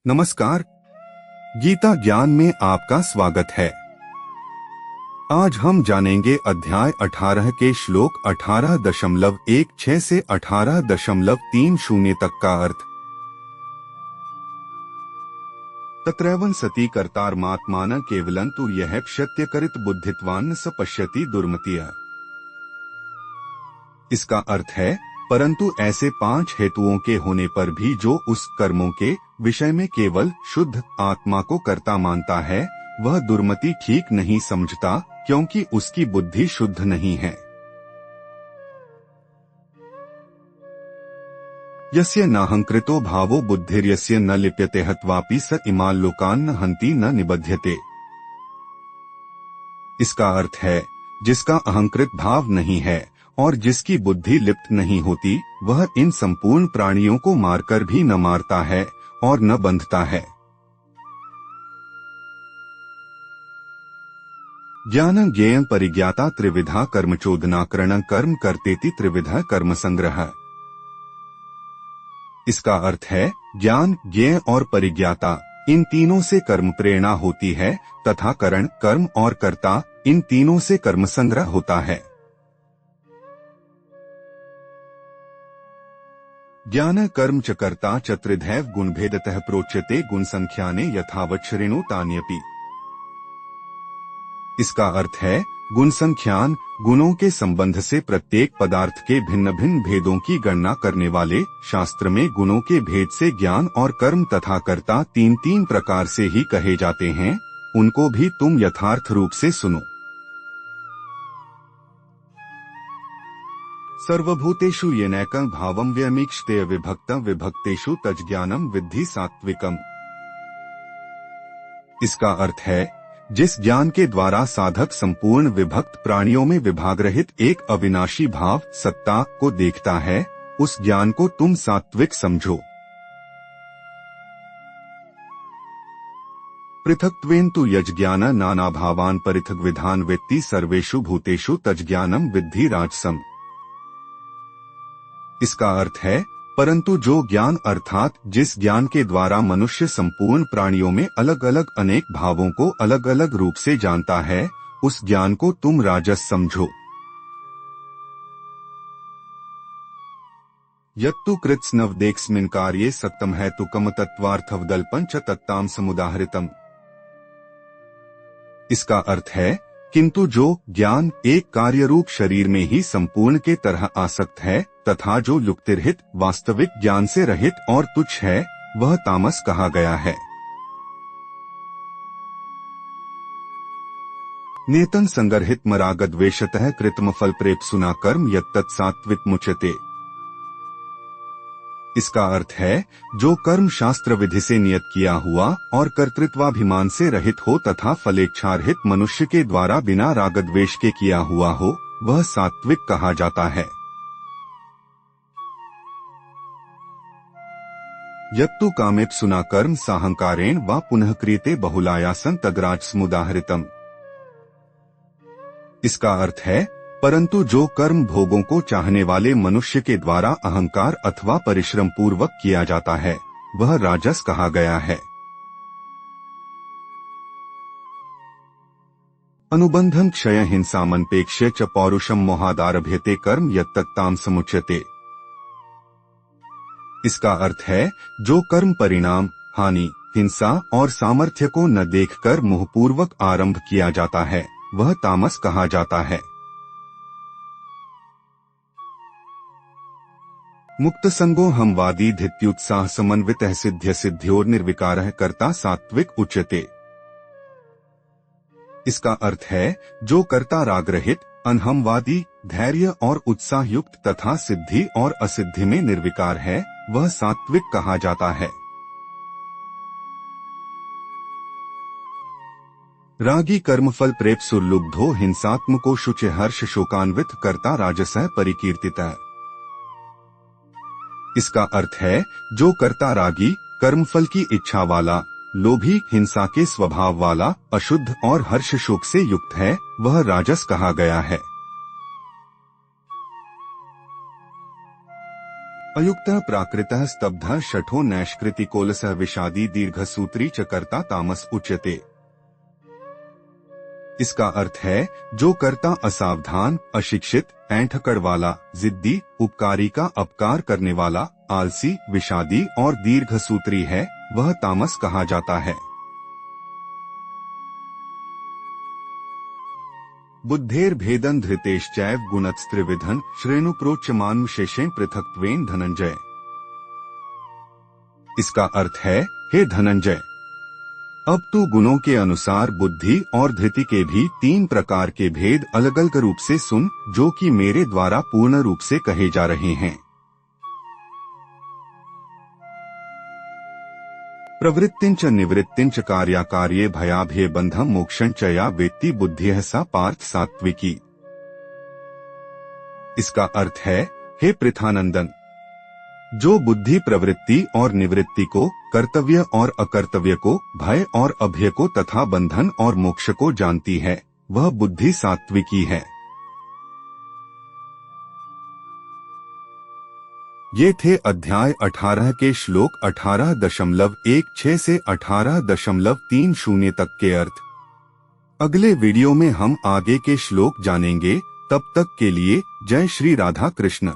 नमस्कार। गीता ज्ञान में आपका स्वागत है। आज हम जानेंगे अध्याय 18 के श्लोक 18.16 से 18.30 तक का अर्थ। तत्रैवं सति कर्तारमात्मान केवलं तु यह क्षत्यकरित बुद्धित्वान् स पश्यति दुर्मतिः। इसका अर्थ है, परंतु ऐसे 5 हेतुओं के होने पर भी जो उस कर्मों के विषय में केवल शुद्ध आत्मा को कर्ता मानता है, वह दुर्मति ठीक नहीं समझता, क्योंकि उसकी बुद्धि शुद्ध नहीं है। यस्य नाहंकृतो भावो बुद्धिर्यस्य न लिप्यते हत्वापि स इमान् लोकान् न हन्ति न निबध्यते। इसका अर्थ है, जिसका अहंकृत भाव नहीं है और जिसकी बुद्धि लिप्त नहीं होती, वह इन संपूर्ण प्राणियों को मारकर भी न मारता है और न बंधता है। ज्ञानं ज्ञेयं परिज्ञाता त्रिविधा कर्मचोदनाकरणं कर्म कर्तेति त्रिविधा कर्म संग्रह। इसका अर्थ है, ज्ञान, ज्ञेय और परिज्ञाता, इन तीनों से कर्म प्रेरणा होती है तथा करण, कर्म और कर्ता, इन तीनों से कर्म संग्रह होता है। ज्ञान कर्म च कर्ता च त्रिधैव गुणभेदतः प्रोच्यते गुण संख्याने यथावत् श्रेणु तान्यपि। इसका अर्थ है, गुण संख्यान, गुणों के संबंध से प्रत्येक पदार्थ के भिन्न भिन्न भेदों की गणना करने वाले शास्त्र में गुणों के भेद से ज्ञान और कर्म तथा कर्ता तीन प्रकार से ही कहे जाते हैं, उनको भी तुम यथार्थ रूप से सुनो। सर्वभूतेषु येनैकं भावं व्यमीक्षते विभक्तं विभक्तेषु तज्ज्ञानं विद्धि सात्विकम्। इसका अर्थ है, जिस ज्ञान के द्वारा साधक संपूर्ण विभक्त प्राणियों में विभाग रहित एक अविनाशी भाव सत्ता को देखता है, उस ज्ञान को तुम सात्विक समझो। पृथक्त्वेन तु यज्ज्ञान नानाभावान् पृथग्विधान् वेत्ति सर्वेषु भूतेषु तज्ज्ञानं विद्धि राजसम्। इसका अर्थ है, परंतु जो ज्ञान अर्थात जिस ज्ञान के द्वारा मनुष्य संपूर्ण प्राणियों में अलग अलग अनेक भावों को अलग अलग रूप से जानता है, उस ज्ञान को तुम राजस समझो। यत्तु कृत्स्नवदेकस्मिन् कार्ये सक्तम् हेतुकम् तत्त्वार्थवदल्पं च तत्तां समुदाहृतम्। इसका अर्थ है, किंतु जो ज्ञान एक कार्य रूप शरीर में ही संपूर्ण के तरह आसक्त है तथा जो युक्तिरहित वास्तविक ज्ञान से रहित और तुच्छ है, वह तामस कहा गया है। नेतं संगर्हित मरागद्वेषतः कृतमफल प्रेप्सुना कर्म यत्तत् सात्विक मुच्यते। इसका अर्थ है, जो कर्म शास्त्र विधि से नियत किया हुआ और कर्तृत्वाभिमान से रहित हो तथा फलेच्छारहित मनुष्य के द्वारा बिना रागद्वेष के किया हुआ हो, वह सात्विक कहा जाता है। यत्तु कामेप्सुना कर्म साहंकारेण वा पुनः क्रियते बहुलायासं तद्राजसमुदाहृतम्। इसका अर्थ है, परंतु जो कर्म भोगों को चाहने वाले मनुष्य के द्वारा अहंकार अथवा परिश्रम पूर्वक किया जाता है, वह राजस कहा गया है। अनुबंधं क्षय हिंसामनपेक्ष्य च पौरुषम मोहादारभ्यते कर्म यत्तत्ताम समुच्यते। इसका अर्थ है, जो कर्म परिणाम, हानि, हिंसा और सामर्थ्य को न देखकर मोहपूर्वक आरंभ किया जाता है, वह तामस कहा जाता है। मुक्त संगो हमवादी धित्युत्साह समन्वितः सिद्ध्य सिद्ध्योर निर्विकारः कर्ता सात्विक उच्यते। इसका अर्थ है, जो कर्ता राग रहित, अनहमवादी, धैर्य और उत्साह युक्त तथा सिद्धि और असिद्धि में निर्विकार है, वह सात्विक कहा जाता है। रागी कर्मफल प्रेप्सुर्लुब्धो हिंसात्मको शुचि हर्ष शोकान्वित कर्ता राजसः परिकीर्तितः। इसका अर्थ है, जो कर्ता रागी, कर्मफल की इच्छा वाला, लोभी, हिंसा के स्वभाव वाला, अशुद्ध और हर्ष शोक से युक्त है, वह राजस कहा गया है। अयुक्तः प्राकृतः स्तब्धः शठो नैष्कृतिकोलसः विषादी दीर्घसूत्री च कर्ता तामस उच्यते। इसका अर्थ है, जो कर्ता असावधान, अशिक्षित, ऐंठकड़ वाला, जिद्दी, उपकारी का अपकार करने वाला, आलसी, विषादी और दीर्घसूत्री है, वह तामस कहा जाता है। बुद्धेर भेदन धृतेश्चैव गुणत्स्त्रिविधन श्रेणुप्रोच्यमानुशेषेण पृथक्त्वेन धनंजय। इसका अर्थ है, हे धनंजय, अब तू गुणों के अनुसार बुद्धि और धृति के भी 3 प्रकार के भेद अलग अलग रूप से सुन, जो कि मेरे द्वारा पूर्ण रूप से कहे जा रहे हैं। प्रवृत्तिंच निवृत्तिंच कार्याकार्ये भयाभय बंधम मोक्षं च या वेत्ति बुद्धिः सा पार्थ सात्विकी। इसका अर्थ है, हे पृथानंदन, जो बुद्धि प्रवृत्ति और निवृत्ति को, कर्तव्य और अकर्तव्य को, भय और अभय को तथा बंधन और मोक्ष को जानती है, वह बुद्धि सात्विकी है। ये थे अध्याय 18 के श्लोक 18.16 से 18.30 तक के अर्थ। अगले वीडियो में हम आगे के श्लोक जानेंगे। तब तक के लिए जय श्री राधा कृष्ण।